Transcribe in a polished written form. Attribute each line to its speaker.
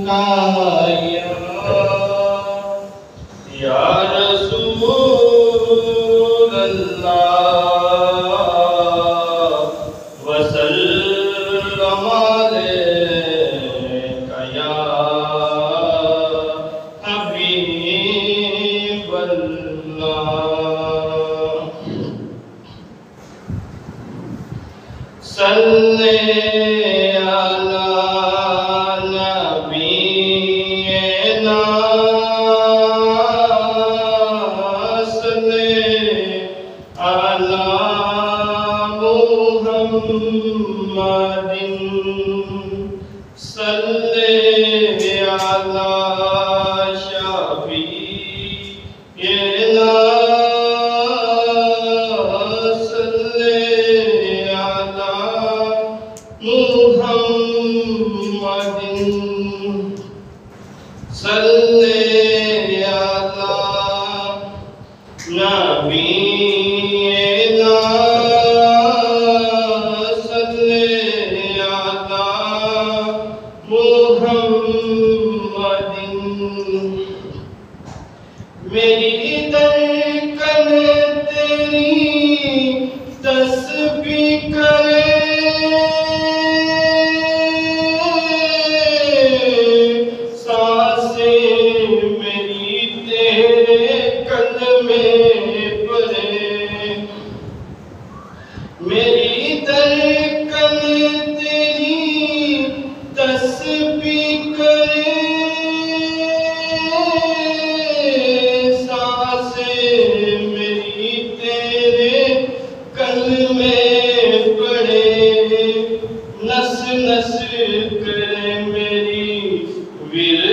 Speaker 1: का या रसूल अल्लाह वसल्लम अलैका या हबीब अल्लाह। सल्ले मेरी धड़कन तेरी तस्बीह करे, सांसें मेरी तेरे कदमे पड़े। मेरी धड़कन तेरी तस्बीह करे, नस नस करे मेरी विरह